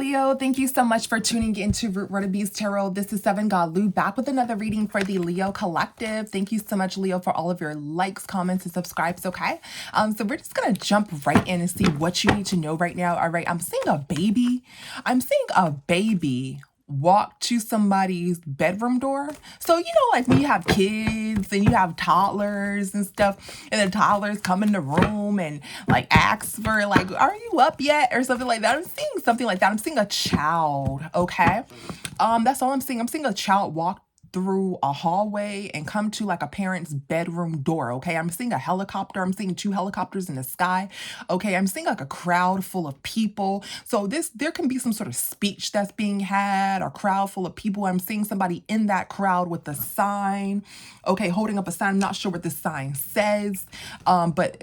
Leo, thank you so much for tuning into Root Word of Beast Tarot. This is Seven God Lou back with another reading for the Leo Collective. Thank you so much, Leo, for all of your likes, comments, and subscribes, okay? So we're just going to jump right in and see what you need to know right now. All right, I'm seeing a baby. I'm seeing a baby walk to somebody's bedroom door. So, you know, like when you have kids and you have toddlers and stuff, and the toddlers come in the room and like ask for like, are you up yet? Or something like that. I'm seeing something like that. I'm seeing a child, okay? That's all I'm seeing. I'm seeing a child walk through a hallway and come to like a parent's bedroom door, okay? I'm seeing a helicopter. I'm seeing 2 helicopters in the sky, okay? I'm seeing like a crowd full of people. So there can be some sort of speech that's being had, a crowd full of people. I'm seeing somebody in that crowd with a sign, okay, holding up a sign. I'm not sure what this sign says, but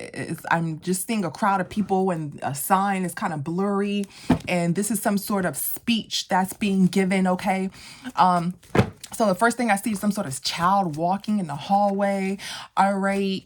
I'm just seeing a crowd of people and a sign is kind of blurry, and this is some sort of speech that's being given, okay? So the first thing I see is some sort of child walking in the hallway. All right.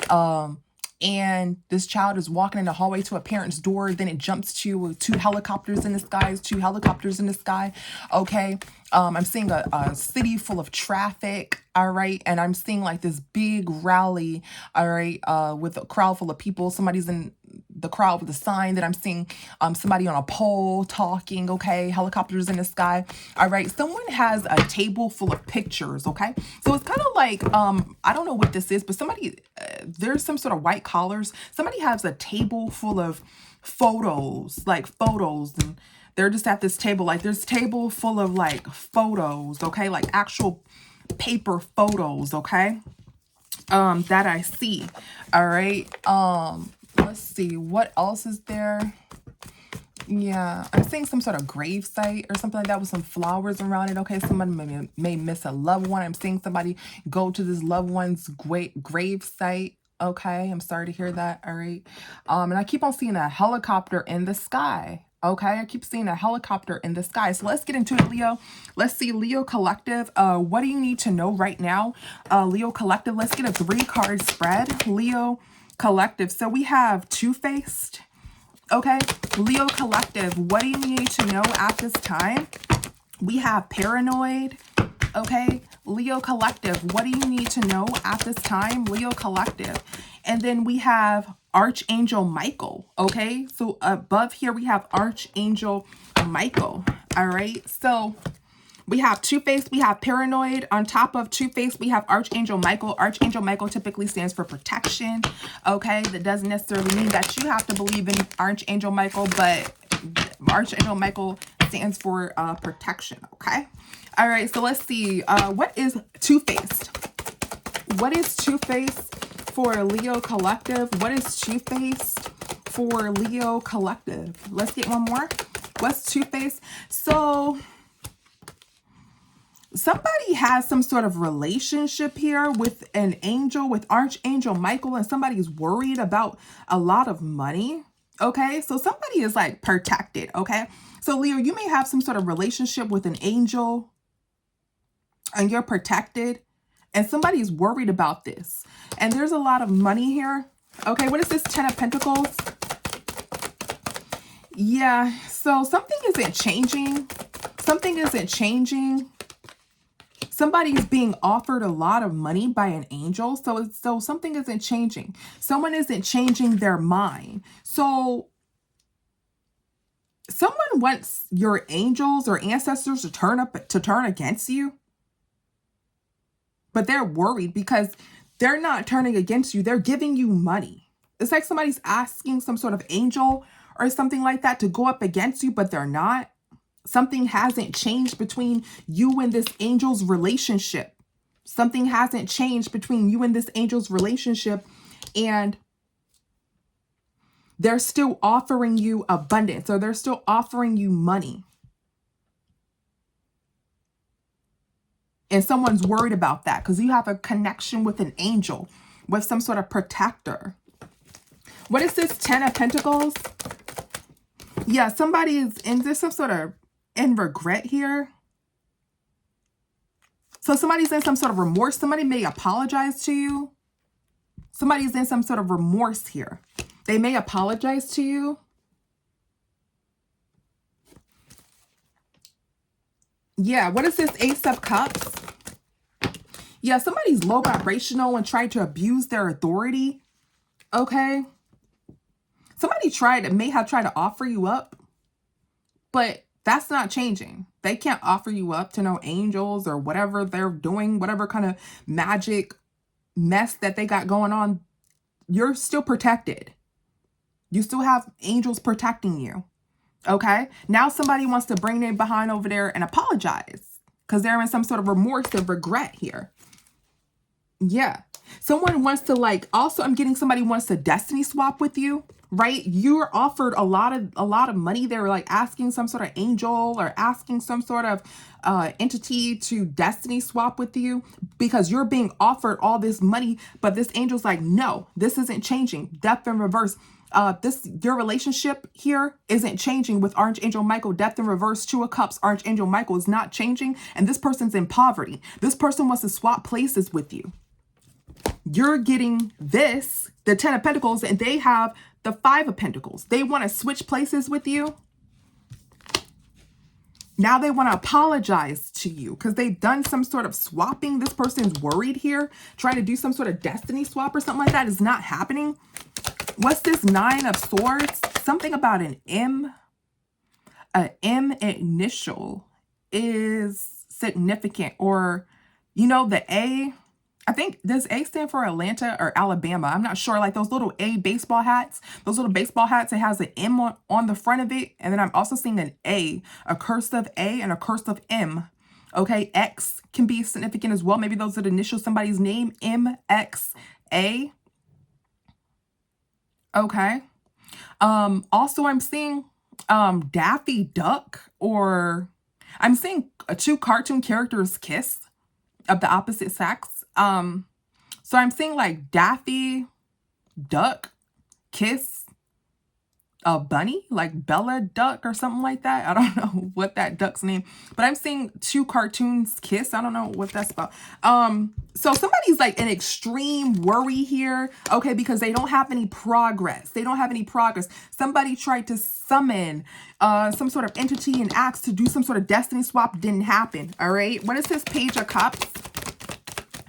And this child is walking in the hallway to a parent's door. Then it jumps to 2 helicopters in the sky. 2 helicopters in the sky. Okay. I'm seeing a city full of traffic. All right. And I'm seeing like this big rally. All right. With a crowd full of people. Somebody's in the crowd with a sign. That I'm seeing somebody on a pole talking. Okay. Helicopters in the sky. All right. Someone has a table full of pictures. Okay. So it's kind of like, I don't know what this is, but somebody, there's some sort of white collars. Somebody has a table full of photos, and they're just at this table. Like there's a table full of like photos. Okay. Like actual paper photos. Okay. That I see. All right. Let's see what else is there. Yeah, I'm seeing some sort of grave site or something like that with some flowers around it. Okay, somebody may miss a loved one. I'm seeing somebody go to this loved one's grave site. Okay, I'm sorry to hear that. All right. And I keep on seeing a helicopter in the sky. Okay, I keep seeing a helicopter in the sky. So let's get into it, Leo. Let's see, Leo Collective. What do you need to know right now? Leo Collective, let's get a 3-card spread. Leo Collective. So we have Two-Faced. Okay, Leo Collective, what do you need to know at this time? We have Paranoid. Okay, Leo Collective, what do you need to know at this time? Leo Collective. And then we have Archangel Michael. Okay, so above here we have Archangel Michael. All right, so we have Two-Faced, we have Paranoid. On top of Two-Faced, we have Archangel Michael. Archangel Michael typically stands for protection. Okay, that doesn't necessarily mean that you have to believe in Archangel Michael, but Archangel Michael stands for protection. Okay, all right, so let's see. What is Two-Faced? What is Two-Faced for Leo Collective? What is Two-Faced for Leo Collective? Let's get one more. What's Two-Faced? So somebody has some sort of relationship here with an angel, with Archangel Michael, and somebody's worried about a lot of money. Okay, so somebody is like protected. Okay, so Leo, you may have some sort of relationship with an angel and you're protected, and somebody's worried about this. And there's a lot of money here. Okay, what is this 10 of Pentacles? Yeah, so something isn't changing. Something isn't changing. Somebody is being offered a lot of money by an angel. So something isn't changing. Someone isn't changing their mind. So someone wants your angels or ancestors to turn against you. But they're worried because they're not turning against you. They're giving you money. It's like somebody's asking some sort of angel or something like that to go up against you, but they're not. Something hasn't changed between you and this angel's relationship. Something hasn't changed between you and this angel's relationship, and they're still offering you abundance, or they're still offering you money. And someone's worried about that because you have a connection with an angel, with some sort of protector. What is this 10 of Pentacles? Yeah, somebody is in this some sort of in regret here. So somebody's in some sort of remorse. Somebody may apologize to you. Somebody's in some sort of remorse here. They may apologize to you. Yeah, what is this Ace of Cups? Yeah, somebody's low vibrational and tried to abuse their authority. Okay. Somebody may have tried to offer you up, but that's not changing. They can't offer you up to no angels or whatever they're doing, whatever kind of magic mess that they got going on. You're still protected. You still have angels protecting you. Okay. Now somebody wants to bring them behind over there and apologize because they're in some sort of remorse and regret here. Yeah. Someone wants to also I'm getting somebody wants to destiny swap with you, right? You're offered a lot of money. They're like asking some sort of angel or asking some sort of entity to destiny swap with you because you're being offered all this money, but this angel's like, no, this isn't changing. Death in reverse. Your relationship here isn't changing with Archangel Michael. Death in reverse, Two of Cups, Archangel Michael is not changing, and this person's in poverty. This person wants to swap places with you. You're getting this, the 10 of Pentacles, and they have the 5 of Pentacles. They want to switch places with you. Now they want to apologize to you because they've done some sort of swapping. This person's worried here, trying to do some sort of destiny swap or something like that is not happening. What's this 9 of Swords? Something about an M. An M initial is significant, or, the A. I think, does A stand for Atlanta or Alabama? I'm not sure. Like those little A baseball hats, it has an M on the front of it. And then I'm also seeing an A, a cursive A and a cursive M. Okay, X can be significant as well. Maybe those are the initials of somebody's name, MXA. Okay. Also I'm seeing Daffy Duck, or I'm seeing 2 cartoon characters kiss of the opposite sex. So I'm seeing like Daffy Duck kiss a bunny, like Bella Duck or something like that. I don't know what that duck's name, but I'm seeing 2 cartoons kiss. I don't know what that's about. So somebody's like in extreme worry here, okay, because they don't have any progress. Somebody tried to summon some sort of entity and asked to do some sort of destiny swap. Didn't happen. All right. What is this Page of Cups?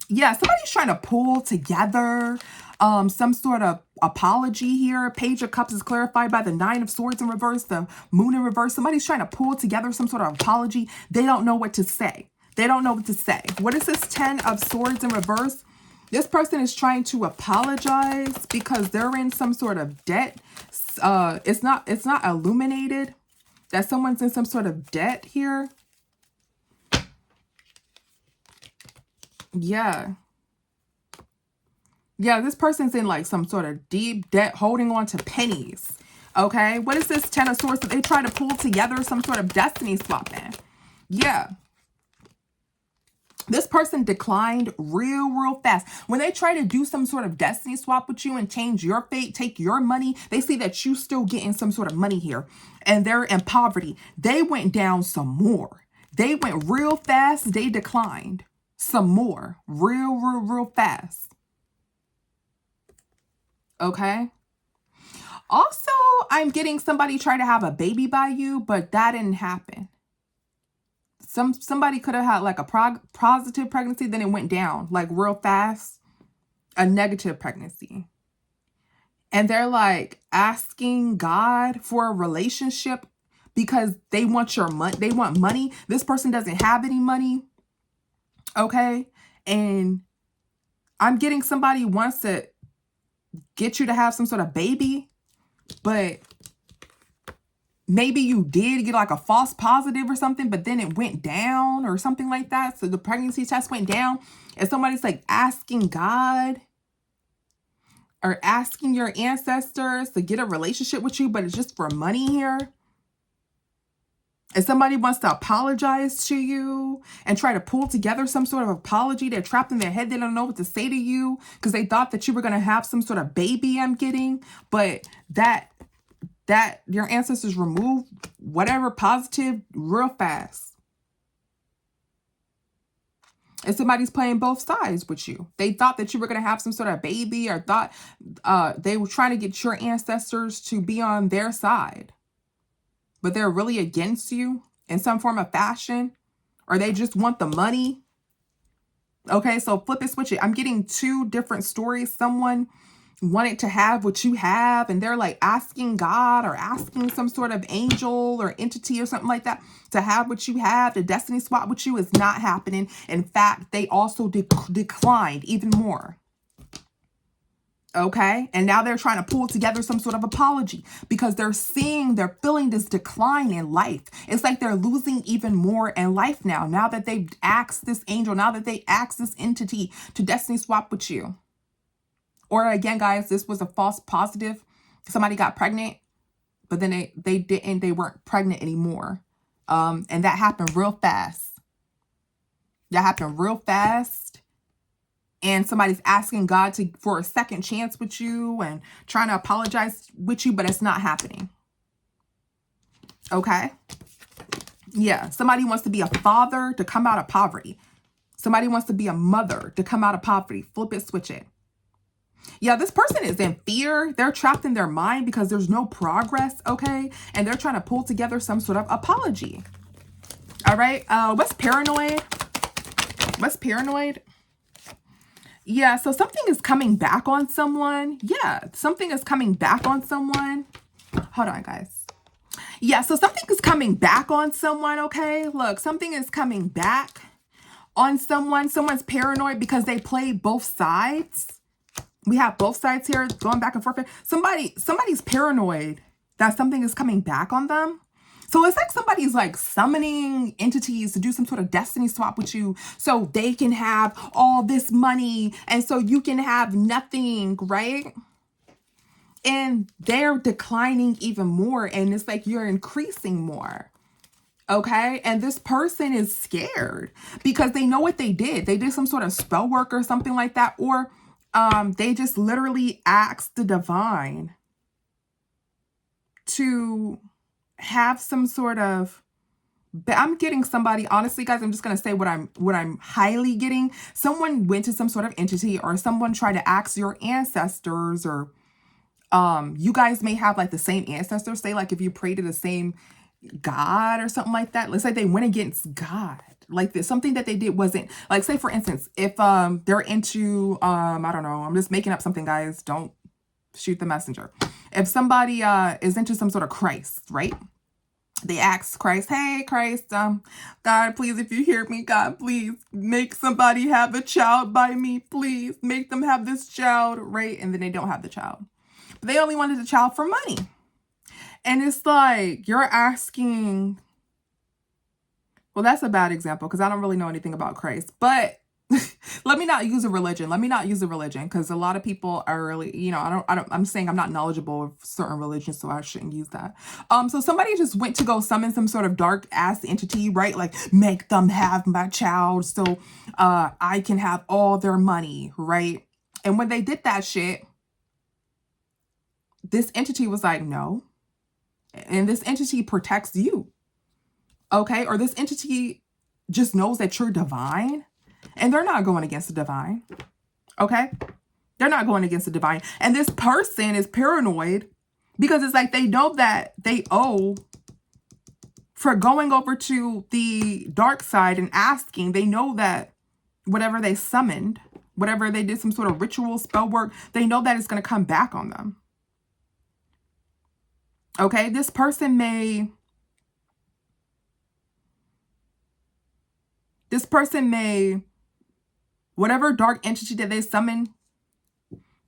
Yeah, somebody's trying to pull together some sort of apology here. Page of Cups is clarified by the 9 of Swords in reverse, the Moon in reverse. Somebody's trying to pull together some sort of apology. They don't know what to say. What is this 10 of Swords in reverse? This person is trying to apologize because they're in some sort of debt. It's not illuminated that someone's in some sort of debt here. Yeah. Yeah, this person's in like some sort of deep debt, holding on to pennies. Okay, what is this 10 of Swords that they try to pull together some sort of destiny swap in? Yeah. This person declined real fast. When they try to do some sort of destiny swap with you and change your fate, take your money, they see that you still getting some sort of money here and they're in poverty. They went down some more. They went real fast. They declined some more real fast. Okay. Also, I'm getting somebody try to have a baby by you, but that didn't happen. Somebody could have had like a positive pregnancy, then it went down like real fast, a negative pregnancy. And they're like asking God for a relationship because they want your money. They want money. This person doesn't have any money. Okay. And I'm getting somebody wants to get you to have some sort of baby, but maybe you did get like a false positive or something, but then it went down or something like that. So the pregnancy test went down and somebody's like asking God or asking your ancestors to get a relationship with you, but it's just for money here. And somebody wants to apologize to you and try to pull together some sort of apology. They're trapped in their head. They don't know what to say to you because they thought that you were going to have some sort of baby, I'm getting. But that your ancestors removed whatever positive real fast. And somebody's playing both sides with you. They thought that you were going to have some sort of baby or thought they were trying to get your ancestors to be on their side. But they're really against you in some form of fashion, or they just want the money. Okay, so flip it, switch it. I'm getting two different stories. Someone wanted to have what you have, and they're like asking God or asking some sort of angel or entity or something like that to have what you have. The destiny swap with you is not happening. In fact, they also declined even more. Okay, and now they're trying to pull together some sort of apology because they're feeling this decline in life. It's like they're losing even more in life now that they've asked this angel, now that they asked this entity to destiny swap with you. Or again, guys, this was a false positive. Somebody got pregnant, but then they weren't pregnant anymore. And that happened real fast. And somebody's asking God for a second chance with you and trying to apologize with you, but it's not happening. Okay? Yeah, somebody wants to be a father to come out of poverty. Somebody wants to be a mother to come out of poverty. Flip it, switch it. Yeah, this person is in fear. They're trapped in their mind because there's no progress, okay? And they're trying to pull together some sort of apology. All right, what's paranoid? What's paranoid? Yeah, so something is coming back on someone. Yeah, something is coming back on someone. Hold on, guys. Yeah, so something is coming back on someone, okay? Look, something is coming back on someone. Someone's paranoid because they play both sides. We have both sides here going back and forth. Somebody's paranoid that something is coming back on them. So it's like somebody's like summoning entities to do some sort of destiny swap with you so they can have all this money and so you can have nothing, right? And they're declining even more, and it's like you're increasing more. Okay, and this person is scared because they know what they did. They did some sort of spell work or something like that, or they just literally asked the divine to have some sort of, I'm getting somebody, honestly, guys, I'm just going to say what I'm highly getting. Someone went to some sort of entity, or someone tried to ask your ancestors, or you guys may have like the same ancestors. Say like if you pray to the same God or something like that. Let's say they went against God. Like this, something that they did wasn't, like, say for instance, if they're into I don't know, I'm just making up something, guys, don't shoot the messenger. If somebody is into some sort of Christ, right? They ask Christ, hey Christ, God, please, if you hear me, God, please make somebody have a child by me, please make them have this child, right? And then they don't have the child, but they only wanted the child for money. And it's like, you're asking, well, that's a bad example because I don't really know anything about Christ, but let me not use a religion. Because a lot of people are really, you know, I'm saying I'm not knowledgeable of certain religions, so I shouldn't use that. So somebody just went to go summon some sort of dark ass entity, right? Like, make them have my child so I can have all their money, right? And when they did that shit, this entity was like, no. And this entity protects you, okay? Or this entity just knows that you're divine, and they're not going against the divine, okay? They're not going against the divine. And this person is paranoid because it's like they know that they owe for going over to the dark side and asking. They know that whatever they summoned, whatever they did, some sort of ritual spell work, they know that it's going to come back on them. Okay, this person may whatever dark entity that they summon,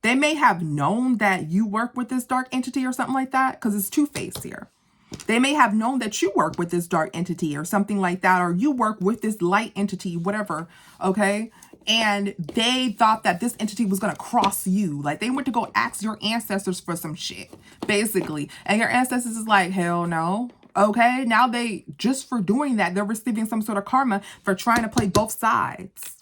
they may have known that you work with this dark entity or something like that, because it's two-faced here. They may have known that you work with this dark entity or something like that, or you work with this light entity, whatever, okay? And they thought that this entity was going to cross you. Like, they went to go ask your ancestors for some shit, basically. And your ancestors is like, hell no. Okay, now just for doing that, they're receiving some sort of karma for trying to play both sides.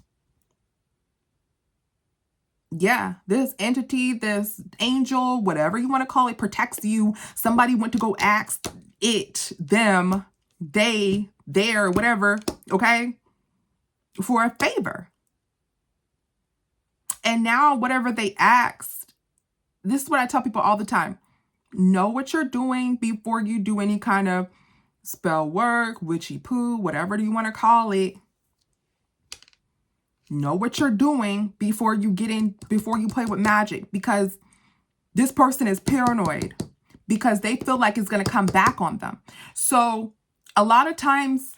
Yeah, this entity, this angel, whatever you want to call it, protects you. Somebody went to go ask it, them, they, theyre, whatever, okay, for a favor. And now whatever they asked, this is what I tell people all the time. Know what you're doing before you do any kind of spell work, witchy poo, whatever you want to call it. Know what you're doing before you play with magic, because this person is paranoid because they feel like it's going to come back on them. So a lot of times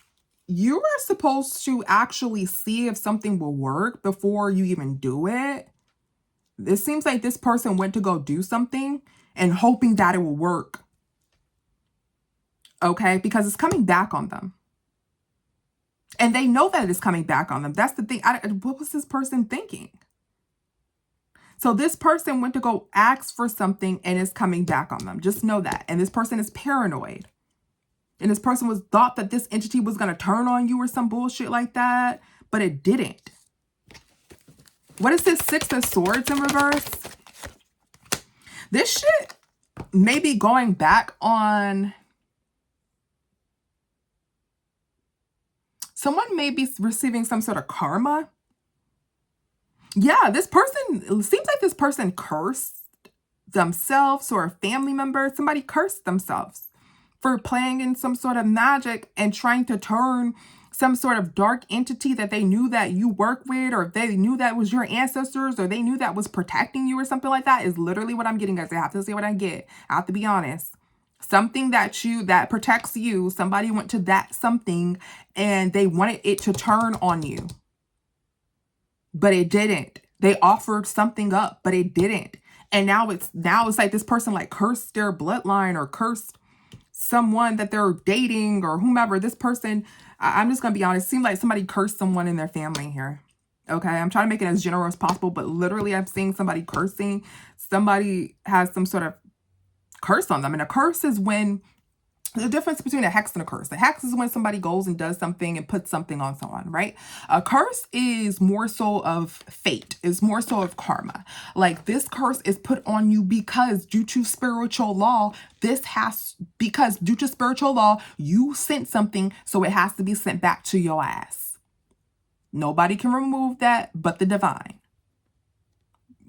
you are supposed to actually see if something will work before you even do it. It seems like this person went to go do something and hoping that it will work. Okay? Because it's coming back on them. And they know that it's coming back on them. That's the thing. What was this person thinking? So this person went to go ask for something and it's coming back on them. Just know that. And this person is paranoid. And this person thought that this entity was going to turn on you or some bullshit like that. But it didn't. What is this 6 of Swords in reverse? This shit may be going back on... Someone may be receiving some sort of karma. Yeah, this person, it seems like this person cursed themselves or a family member. Somebody cursed themselves for playing in some sort of magic and trying to turn some sort of dark entity that they knew that you work with, or they knew that was your ancestors, or they knew that was protecting you or something like that, is literally what I'm getting, guys. I have to say what I get. I have to be honest. Something that protects you, somebody went to that something and they wanted it to turn on you. But it didn't. They offered something up, but it didn't. And now it's like this person like cursed their bloodline or cursed someone that they're dating or whomever. This person, I'm just going to be honest, it seemed like somebody cursed someone in their family here. Okay, I'm trying to make it as general as possible, but literally I'm seeing somebody cursing. Somebody has some sort of curse on them. And a curse is when, the difference between a hex and a curse. A hex is when somebody goes and does something and puts something on someone, right? A curse is more so of fate, is more so of karma. Like this curse is put on you because due to spiritual law, because due to spiritual law, you sent something, so it has to be sent back to your ass. Nobody can remove that but the divine,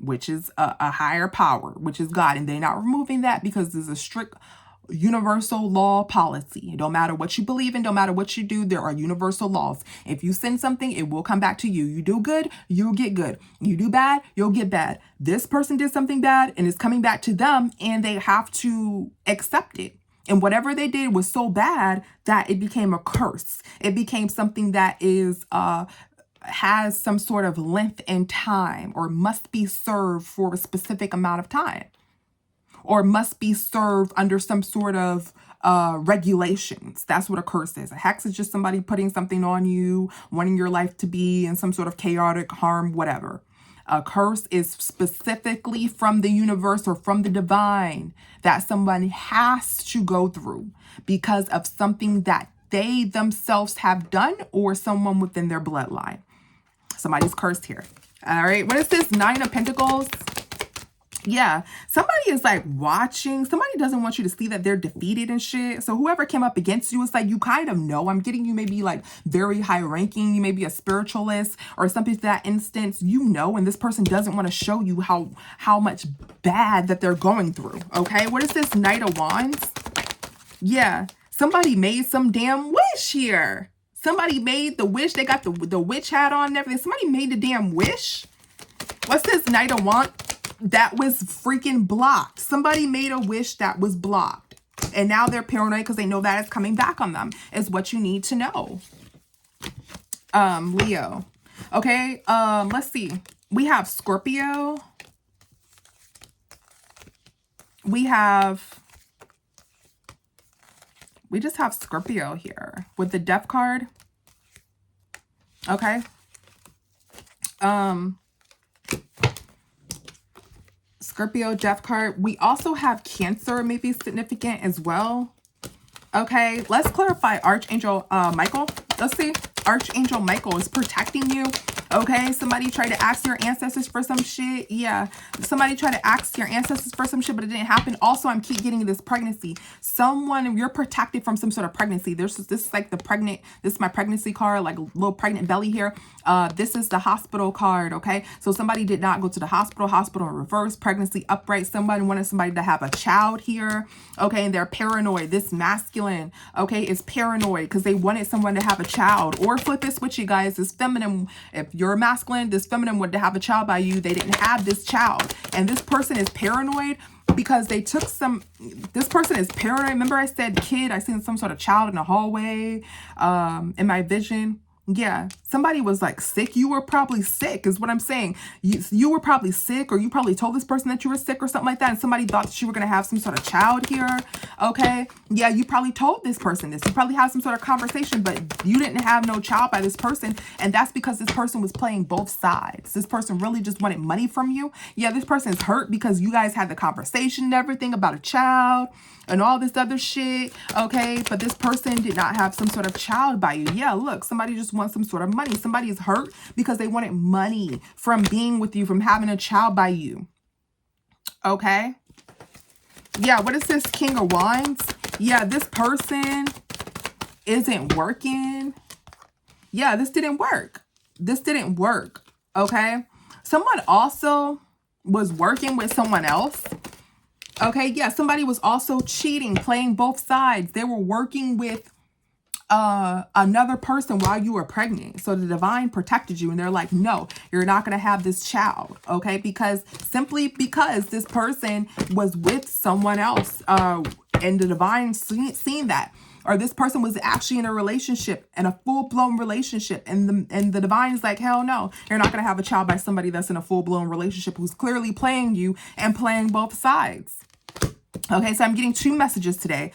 which is a higher power, which is God. And they're not removing that because there's a strict universal law policy. It don't matter what you believe in, don't matter what you do, there are universal laws. If you send something, it will come back to you. You do good, you'll get good. You do bad, you'll get bad. This person did something bad and it's coming back to them, and they have to accept it. And whatever they did was so bad that it became a curse. It became something that is has some sort of length in time, or must be served for a specific amount of time, or must be served under some sort of regulations. That's what a curse is. A hex is just somebody putting something on you, wanting your life to be in some sort of chaotic harm, whatever. A curse is specifically from the universe or from the divine that someone has to go through because of something that they themselves have done or someone within their bloodline. Somebody's cursed here. All right. What is this? 9 of Pentacles. Yeah. Somebody is like watching. Somebody doesn't want you to see that they're defeated and shit. So whoever came up against you, it's like you kind of know. I'm getting you maybe like very high ranking. You may be a spiritualist or something to that instance. You know, and this person doesn't want to show you how much bad that they're going through. Okay. What is this? Knight of Wands. Yeah. Somebody made some damn wish here. Somebody made the wish. They got the witch hat on and everything. Somebody made the damn wish. What's this? Knight of Wands? That was freaking blocked. Somebody made a wish that was blocked. And now they're paranoid because they know that it's coming back on them, is what you need to know. Leo. Okay, let's see. We have Scorpio. We just have Scorpio here with the Death card. Okay. Scorpio, Death card. We also have Cancer, maybe significant as well. Okay, let's clarify Archangel Michael. Let's see. Archangel Michael is protecting you Okay, somebody tried to ask your ancestors for some shit. Yeah, somebody tried to ask your ancestors for some shit, but it didn't happen. Also, I'm keep getting this pregnancy. Someone, you're protected from some sort of pregnancy. This is like the pregnant, this is my pregnancy card, like a little pregnant belly here. This is the hospital card, okay? So somebody did not go to the hospital in reverse, pregnancy upright. Somebody wanted somebody to have a child here, okay? And they're paranoid. This masculine, okay, is paranoid because they wanted someone to have a child. Or flip it, switch, you guys. This feminine, if you're masculine, this feminine wanted to have a child by you. They didn't have this child. And this person is paranoid because they took some, this person is paranoid. Remember I said kid, I seen some sort of child in the hallway in my vision. Yeah, somebody was like sick. You were probably sick is what I'm saying. You were probably sick, or you probably told this person that you were sick or something like that. And somebody thought that you were going to have some sort of child here. Okay. Yeah, you probably told this person this. You probably had some sort of conversation, but you didn't have no child by this person. And that's because this person was playing both sides. This person really just wanted money from you. Yeah, this person is hurt because you guys had the conversation and everything about a child and all this other shit, okay? But this person did not have some sort of child by you. Yeah, look, somebody just wants some sort of money. Somebody is hurt because they wanted money from being with you, from having a child by you, okay? Yeah, what is this King of Wands? Yeah, this person isn't working. Yeah, this didn't work. This didn't work, okay? Someone also was working with someone else. Okay, yeah, somebody was also cheating, playing both sides. They were working with another person while you were pregnant. So the divine protected you, and they're like, no, you're not going to have this child. Okay, because simply because this person was with someone else and the divine seen that. Or this person was actually in a relationship, in a full-blown relationship. And the divine is like, hell no, you're not going to have a child by somebody that's in a full-blown relationship who's clearly playing you and playing both sides. Okay, so I'm getting two messages today.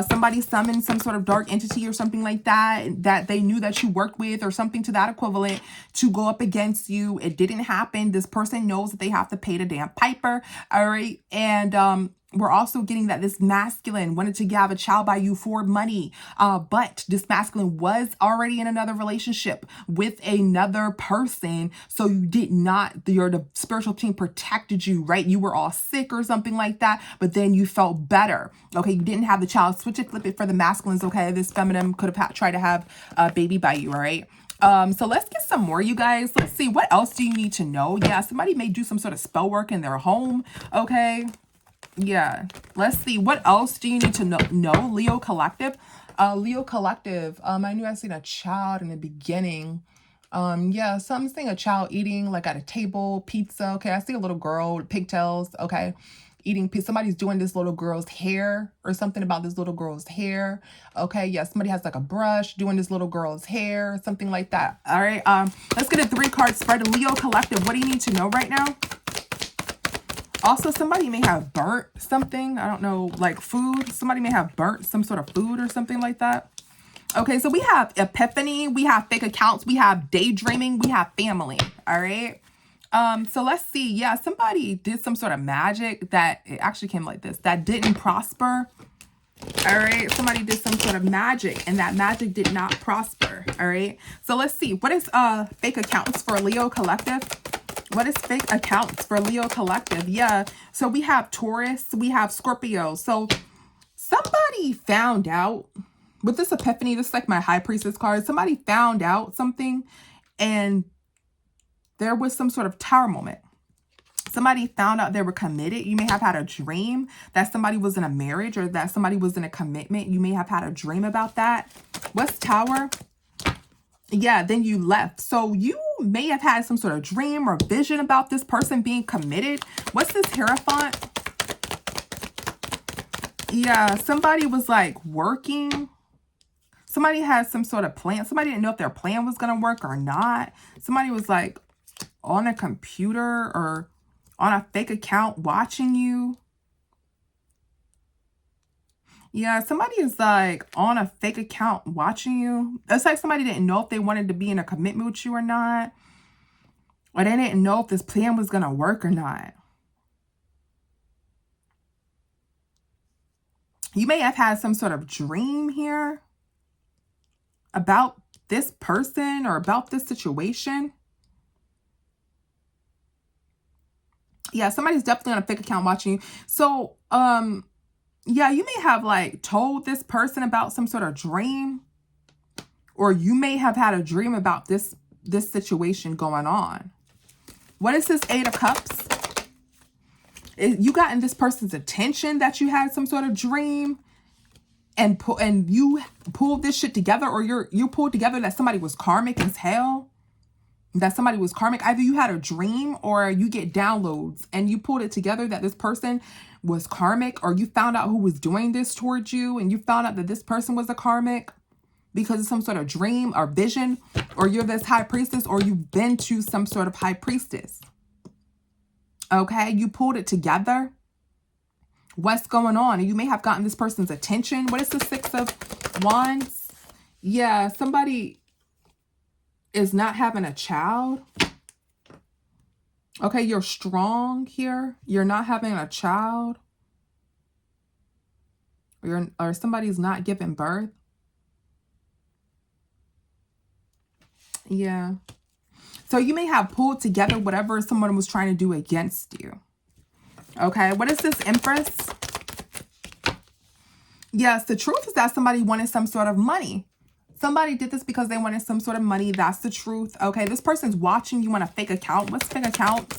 Somebody summoned some sort of dark entity or something like that, that they knew that you worked with or something to that equivalent to go up against you. It didn't happen. This person knows that they have to pay the damn piper. All right. And we're also getting that this masculine wanted to have a child by you for money. But this masculine was already in another relationship with another person. So you did not, the spiritual team protected you, right? You were all sick or something like that, but then you felt better. Okay, you didn't have the child. Switch it, flip it for the masculines. Okay, this feminine could have tried to have a baby by you, all right? So let's get some more, you guys. Let's see, what else do you need to know? Yeah, somebody may do some sort of spell work in their home, okay? Yeah, let's see. What else do you need to know? Leo Collective. Leo Collective. I knew I seen a child in the beginning. Yeah, so I'm seeing a child eating like at a table, pizza. Okay, I see a little girl with pigtails. Okay, eating pizza. Somebody's doing this little girl's hair or something about this little girl's hair. Okay, yeah, somebody has like a brush doing this little girl's hair, something like that. All right, let's get a 3-card spread. Leo Collective. What do you need to know right now? Also, somebody may have burnt something. I don't know, like food. Somebody may have burnt some sort of food or something like that. Okay, so we have Epiphany. We have fake accounts. We have daydreaming. We have family. All right. So let's see. Yeah, somebody did some sort of magic that, it actually came like this, that didn't prosper. All right. Somebody did some sort of magic and that magic did not prosper. All right. So let's see. What is fake accounts for Leo Collective? What is fake accounts for Leo Collective? Yeah, so we have Taurus, we have Scorpio. So somebody found out with this Epiphany, this is like my High Priestess card. Somebody found out something and there was some sort of tower moment. Somebody found out they were committed. You may have had a dream that somebody was in a marriage or that somebody was in a commitment. You may have had a dream about that. What's tower? Yeah, then you left. So you may have had some sort of dream or vision about this person being committed. What's this Hierophant? Yeah, somebody was like working. Somebody had some sort of plan. Somebody didn't know if their plan was going to work or not. Somebody was like on a computer or on a fake account watching you. Yeah, somebody is like on a fake account watching you. It's like somebody didn't know if they wanted to be in a commitment with you or not. Or they didn't know if this plan was going to work or not. You may have had some sort of dream here about this person or about this situation. Yeah, somebody's definitely on a fake account watching you. So, yeah, you may have like told this person about some sort of dream, or you may have had a dream about this situation going on. What is this Eight of Cups? You got in this person's attention that you had some sort of dream, and you pulled this shit together, or you pulled together that somebody was karmic as hell. That somebody was karmic. Either you had a dream or you get downloads and you pulled it together that this person was karmic, or you found out who was doing this towards you and you found out that this person was a karmic because of some sort of dream or vision, or you're this high priestess, or you've been to some sort of high priestess. Okay, you pulled it together. What's going on? And you may have gotten this person's attention. What is the Six of Wands? Yeah, somebody is not having a child. Okay, you're strong here. You're not having a child. Or somebody's not giving birth. Yeah. So you may have pulled together whatever someone was trying to do against you. Okay, what is this Empress? Yes, the truth is that somebody wanted some sort of money. Somebody did this because they wanted some sort of money. That's the truth. Okay, this person's watching you on a fake account. What's fake accounts?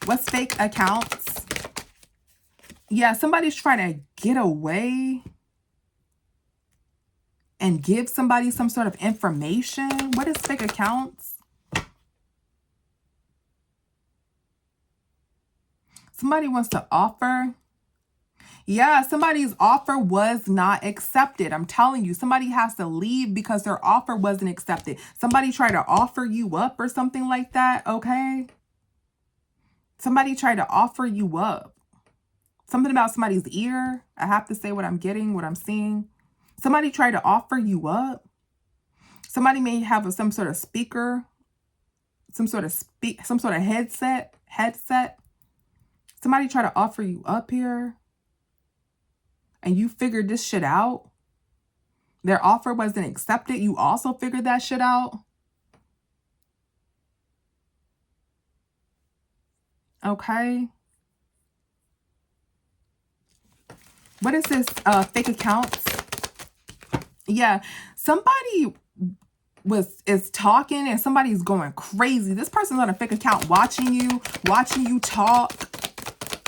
What's fake accounts? Yeah, somebody's trying to get away and give somebody some sort of information. What is fake accounts? Somebody wants to offer. Yeah, somebody's offer was not accepted. I'm telling you, somebody has to leave because their offer wasn't accepted. Somebody tried to offer you up or something like that, okay? Somebody tried to offer you up. Something about somebody's ear. I have to say what I'm getting, what I'm seeing. Somebody tried to offer you up. Somebody may have some sort of speaker, some sort of headset. Somebody tried to offer you up here. And you figured this shit out. Their offer wasn't accepted. You also figured that shit out. Okay. What is this fake accounts? Yeah, somebody is talking and somebody's going crazy. This person's on a fake account watching you talk.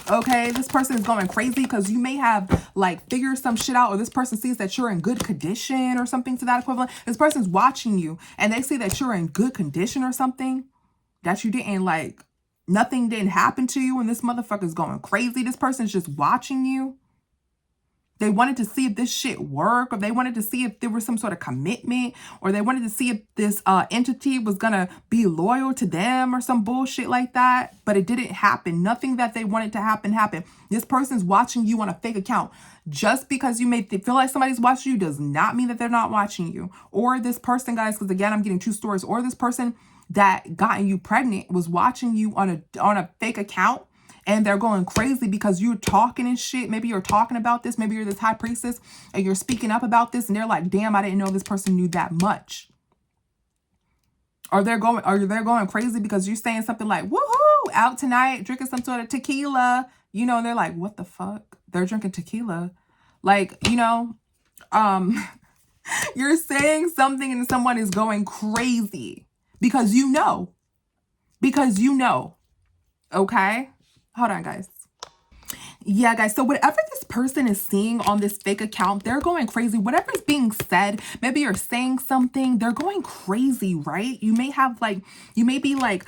Okay, this person is going crazy because you may have like figured some shit out, or this person sees that you're in good condition or something to that equivalent. This person's watching you and they see that you're in good condition or something, that you didn't like, nothing didn't happen to you, and this motherfucker's going crazy. This person's just watching you. They wanted to see if this shit worked, or they wanted to see if there was some sort of commitment, or they wanted to see if this entity was going to be loyal to them or some bullshit like that. But it didn't happen. Nothing that they wanted to happen happened. This person's watching you on a fake account. Just because you may feel like somebody's watching you does not mean that they're not watching you. Or this person, guys, because again, I'm getting two stories. Or this person that gotten you pregnant was watching you on a fake account. And they're going crazy because you're talking and shit. Maybe you're talking about this. Maybe you're this high priestess and you're speaking up about this. And they're like, damn, I didn't know this person knew that much. Or they're going crazy because you're saying something like, woohoo, out tonight, drinking some sort of tequila. You know, and they're like, what the fuck? They're drinking tequila. Like, you know, you're saying something and someone is going crazy because you know. Because you know. Okay? Hold on, guys. Yeah, guys. So whatever this person is seeing on this fake account, they're going crazy. Whatever's being said, maybe you're saying something, they're going crazy, right? You may be like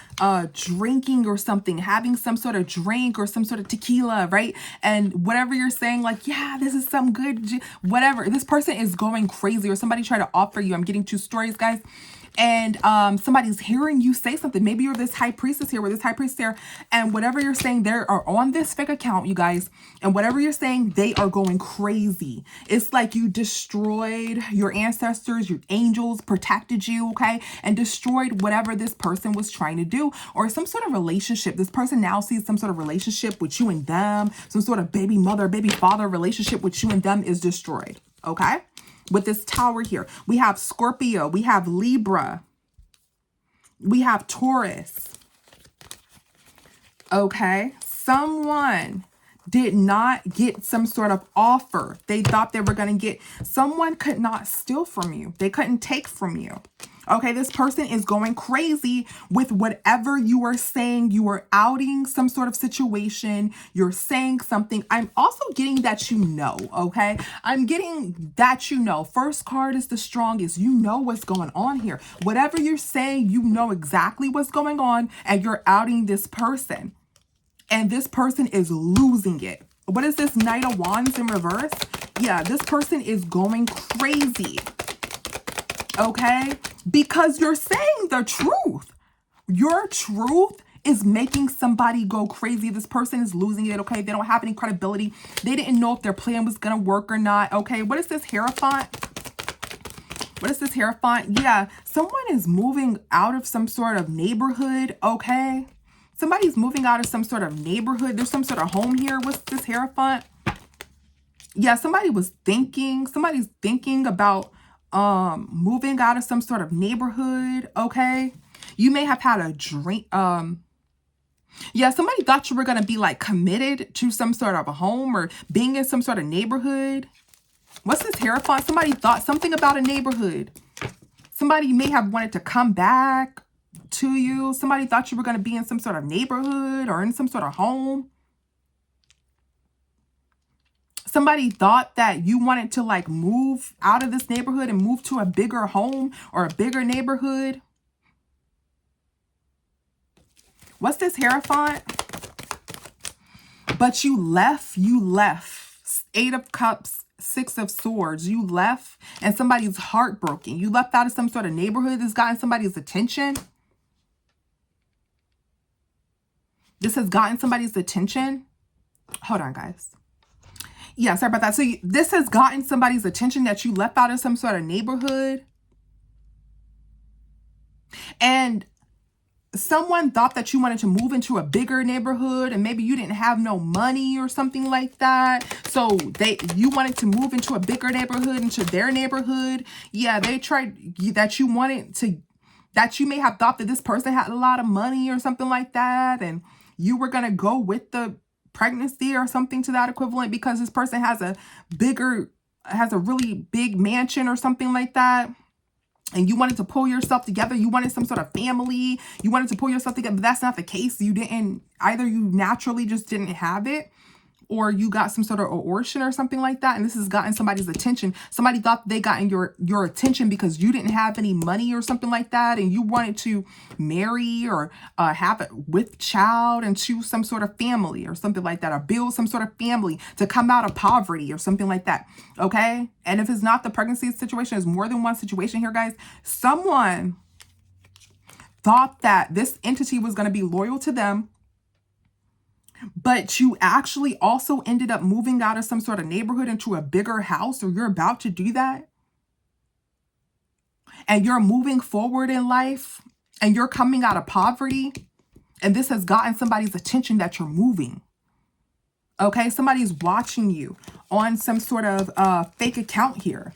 drinking or something, having some sort of drink or some sort of tequila, right? And whatever you're saying, like, yeah, this is some good, whatever. This person is going crazy, or somebody tried to offer you. I'm getting two stories, guys. And somebody's hearing you say something. Maybe you're this high priestess here, or this high priest here, and whatever you're saying, they are on this fake account, you guys, and whatever you're saying, they are going crazy. It's like you destroyed your ancestors, your angels protected you, okay, and destroyed whatever this person was trying to do, or some sort of relationship. This person now sees some sort of relationship with you and them, some sort of baby mother, baby father relationship with you and them is destroyed, okay? With this tower here, we have Scorpio, we have Libra, we have Taurus, Okay, someone did not get some sort of offer. They thought they were going to get, someone could not steal from you. They couldn't take from you. Okay, this person is going crazy with whatever you are saying. You are outing some sort of situation. You're saying something. I'm also getting that you know, okay? I'm getting that you know. First card is the strongest. You know what's going on here. Whatever you're saying, you know exactly what's going on, and you're outing this person. And this person is losing it. What is this Knight of Wands in reverse? Yeah, this person is going crazy. Okay? Because you're saying the truth. Your truth is making somebody go crazy. This person is losing it, okay? They don't have any credibility. They didn't know if their plan was going to work or not, okay? What is this Hierophant? What is this Hierophant? Yeah, someone is moving out of some sort of neighborhood, okay? Somebody's moving out of some sort of neighborhood. There's some sort of home here. What's this Hierophant? Yeah, somebody's thinking about moving out of some sort of neighborhood, okay? You may have had a dream. Yeah, somebody thought you were going to be like committed to some sort of a home or being in some sort of neighborhood. What's this Hierophant? Somebody thought something about a neighborhood. Somebody may have wanted to come back to you. Somebody thought you were going to be in some sort of neighborhood or in some sort of home. Somebody thought that you wanted to like move out of this neighborhood and move to a bigger home or a bigger neighborhood. What's this Hierophant? But you left. Eight of Cups, Six of Swords. You left and somebody's heartbroken. You left out of some sort of neighborhood that's gotten somebody's attention. This has gotten somebody's attention. Hold on, guys. Yeah, sorry about that. So this has gotten somebody's attention that you left out of some sort of neighborhood. And someone thought that you wanted to move into a bigger neighborhood and maybe you didn't have no money or something like that. So you wanted to move into a bigger neighborhood, into their neighborhood. Yeah, they tried that you may have thought that this person had a lot of money or something like that. And you were going to go with the pregnancy or something to that equivalent because this person has a really big mansion or something like that. And you wanted to pull yourself together. You wanted some sort of family. You wanted to pull yourself together, but that's not the case. You didn't, either you naturally just didn't have it, or you got some sort of abortion or something like that. And this has gotten somebody's attention. Somebody thought they gotten your attention because you didn't have any money or something like that. And you wanted to marry or have it with child and choose some sort of family or something like that, or build some sort of family to come out of poverty or something like that. Okay. And if it's not the pregnancy situation, it's more than one situation here, guys. Someone thought that this entity was going to be loyal to them, but you actually also ended up moving out of some sort of neighborhood into a bigger house, or you're about to do that. And you're moving forward in life and you're coming out of poverty. And this has gotten somebody's attention that you're moving. Okay, somebody's watching you on some sort of fake account here.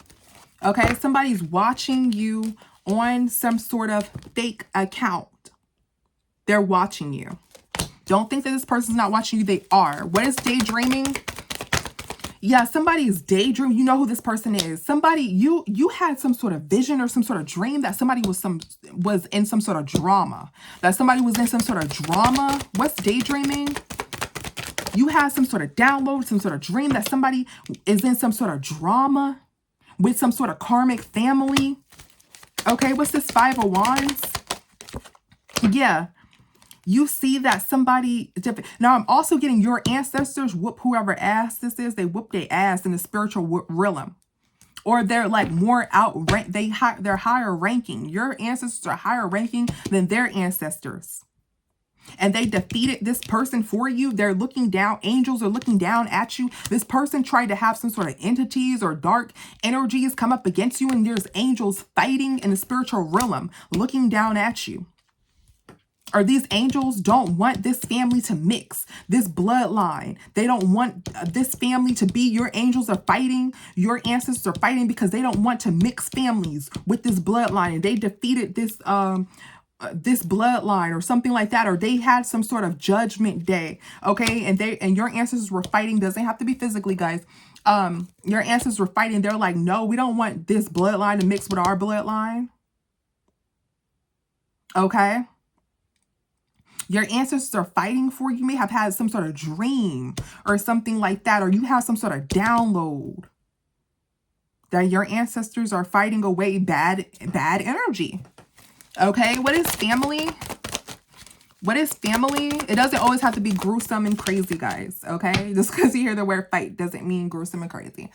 Okay, somebody's watching you on some sort of fake account. They're watching you. Don't think that this person's not watching you. They are. What is daydreaming? Yeah, somebody's daydreaming. You know who this person is. Somebody, you had some sort of vision or some sort of dream that somebody was in some sort of drama. That somebody was in some sort of drama. What's daydreaming? You had some sort of download, some sort of dream that somebody is in some sort of drama with some sort of karmic family. Okay, what's this Five of Wands? Yeah. You see that somebody different. Now, I'm also getting your ancestors whoop whoever ass this is. They whoop their ass in the spiritual realm. Or they're like more they're higher ranking. Your ancestors are higher ranking than their ancestors. And they defeated this person for you. They're looking down. Angels are looking down at you. This person tried to have some sort of entities or dark energies come up against you. And there's angels fighting in the spiritual realm, looking down at you. Or these angels don't want this family to mix, this bloodline. They don't want this family to be, your angels are fighting, your ancestors are fighting because they don't want to mix families with this bloodline. And they defeated this this bloodline or something like that, or they had some sort of judgment day, okay? And your ancestors were fighting. Doesn't have to be physically, guys. Your ancestors were fighting. They're like, no, we don't want this bloodline to mix with our bloodline, okay? Your ancestors are fighting for you. You may have had some sort of dream or something like that, or you have some sort of download that your ancestors are fighting away bad energy. Okay, what is family? What is family? It doesn't always have to be gruesome and crazy, guys. Okay, just because you hear the word fight doesn't mean gruesome and crazy.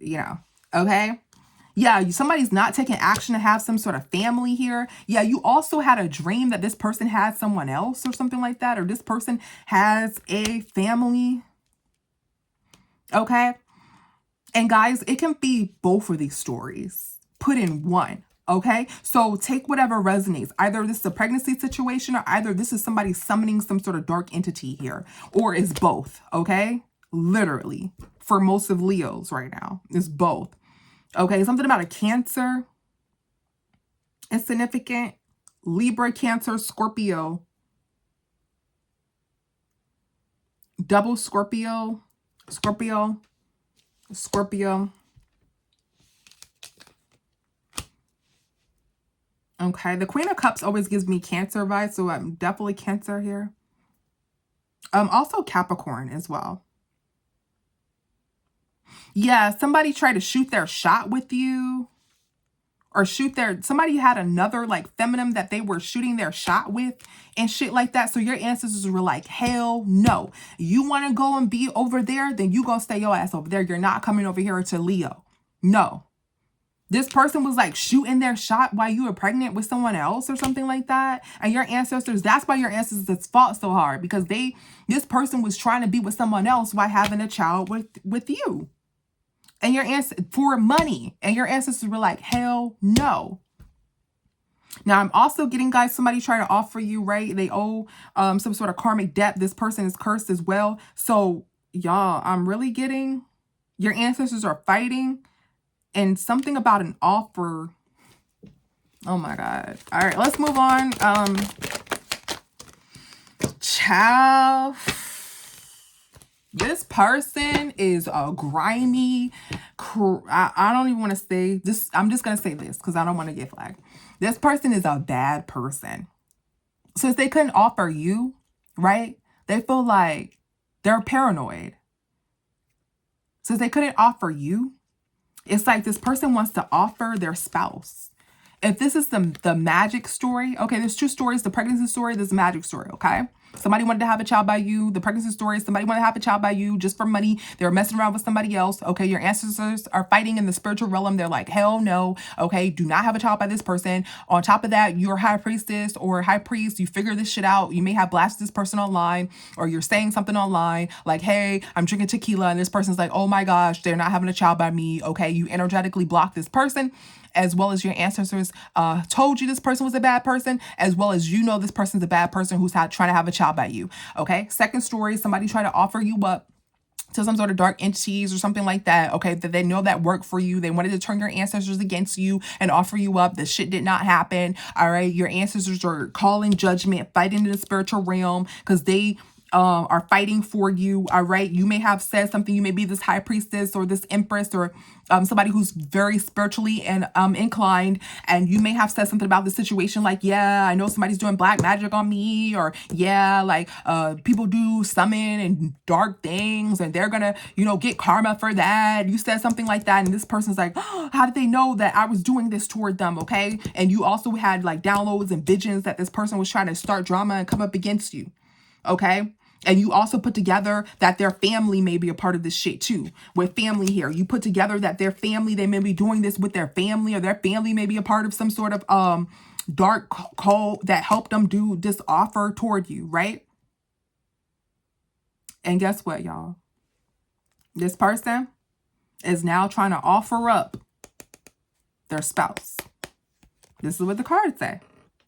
You know, okay? Yeah, somebody's not taking action to have some sort of family here. Yeah, you also had a dream that this person had someone else or something like that, or this person has a family. Okay? And guys, it can be both of these stories put in one. Okay, so take whatever resonates. Either this is a pregnancy situation, or either this is somebody summoning some sort of dark entity here, or it's both. Okay, literally for most of Leos right now, it's both. Okay, something about a Cancer is significant. Libra, Cancer, Scorpio, double Scorpio, Scorpio. Okay, the Queen of Cups always gives me Cancer vibes, so I'm definitely Cancer here. Also Capricorn as well. Yeah, somebody tried to shoot their shot with you, or somebody had another like feminine that they were shooting their shot with and shit like that. So your ancestors were like, hell no. You want to go and be over there, then you gonna stay your ass over there. You're not coming over here to Leo. No. This person was like shooting their shot while you were pregnant with someone else or something like that. And your ancestors, that's why your ancestors fought so hard, because this person was trying to be with someone else while having a child with you. And your ancestors, for money. And your ancestors were like, hell no. Now, I'm also getting, guys, somebody trying to offer you, right? They owe some sort of karmic debt. This person is cursed as well. So, y'all, I'm really getting your ancestors are fighting. And something about an offer. Oh my God. All right, let's move on. Child. This person is a grimy. I don't even want to say this. I'm just going to say this because I don't want to get flagged. This person is a bad person. Since they couldn't offer you, right? They feel like they're paranoid. Since they couldn't offer you, it's like this person wants to offer their spouse. If this is the magic story, okay, there's two stories, the pregnancy story, there's the magic story, okay? Somebody wanted to have a child by you. The pregnancy story, somebody wanted to have a child by you just for money. They were messing around with somebody else, okay? Your ancestors are fighting in the spiritual realm. They're like, hell no, okay? Do not have a child by this person. On top of that, you're a high priestess or high priest. You figure this shit out. You may have blasted this person online, or you're saying something online like, hey, I'm drinking tequila, and this person's like, oh my gosh, they're not having a child by me, okay? You energetically block this person, as well as your ancestors told you this person was a bad person, as well as you know this person's a bad person who's trying to have a child by you, okay? Second story, somebody trying to offer you up to some sort of dark entities or something like that, okay, that they know that worked for you. They wanted to turn your ancestors against you and offer you up. This shit did not happen, all right? Your ancestors are calling judgment, fighting in the spiritual realm because they are fighting for you, all right? You may have said something. You may be this high priestess or this empress or somebody who's very spiritually and inclined, and you may have said something about the situation like, yeah, I know somebody's doing black magic on me, or yeah, like people do summon and dark things and they're gonna, you know, get karma for that. You said something like that, and this person's like, oh, how did they know that I was doing this toward them, okay? And you also had like downloads and visions that this person was trying to start drama and come up against you, okay? And you also put together that their family may be a part of this shit too. With family here, you put together that their family, they may be doing this with their family, or their family may be a part of some sort of dark cult that helped them do this offer toward you, right? And guess what, y'all? This person is now trying to offer up their spouse. This is what the cards say.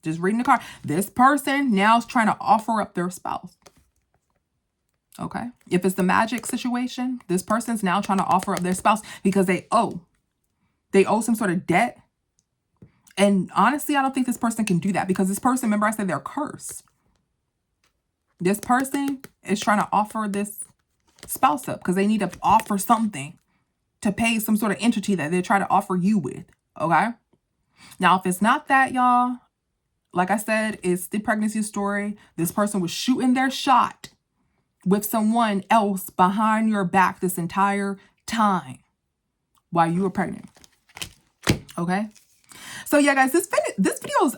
Just reading the card. This person now is trying to offer up their spouse. Okay. If it's the magic situation, this person's now trying to offer up their spouse because they owe some sort of debt. And honestly, I don't think this person can do that because this person, remember I said they're cursed. This person is trying to offer this spouse up because they need to offer something to pay some sort of entity that they're trying to offer you with, okay? Now, if it's not that, y'all, like I said, it's the pregnancy story. This person was shooting their shot with someone else behind your back this entire time while you were pregnant, okay? So yeah, guys, this video is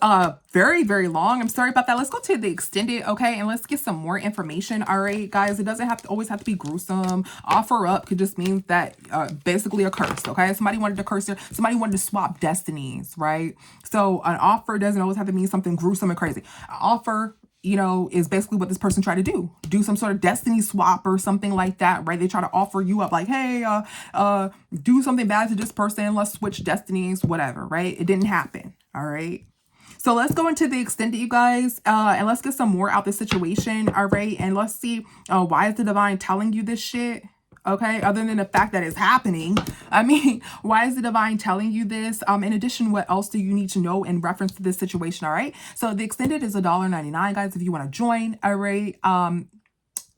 very, very long. I'm sorry about that. Let's go to the extended, okay? And let's get some more information. All right, guys, it doesn't always have to be gruesome. Offer up could just mean that basically a curse, okay? Somebody wanted to curse her. Somebody wanted to swap destinies, right? So an offer doesn't always have to mean something gruesome and crazy. An offer, you know, is basically what this person tried to do some sort of destiny swap or something like that, right? They try to offer you up like, hey, do something bad to this person. Let's switch destinies, whatever, right? It didn't happen. All right. So let's go into the extended, you guys, and let's get some more out the situation. All right. And let's see, why is the divine telling you this shit? Okay, other than the fact that it's happening. I mean, why is the divine telling you this? In addition, what else do you need to know in reference to this situation? All right, so the extended is $1.99, guys, if you want to join. All right,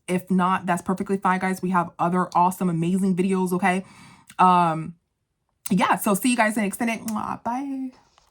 if not, that's perfectly fine, guys. We have other awesome, amazing videos. Okay, yeah, so see you guys in extended. Bye.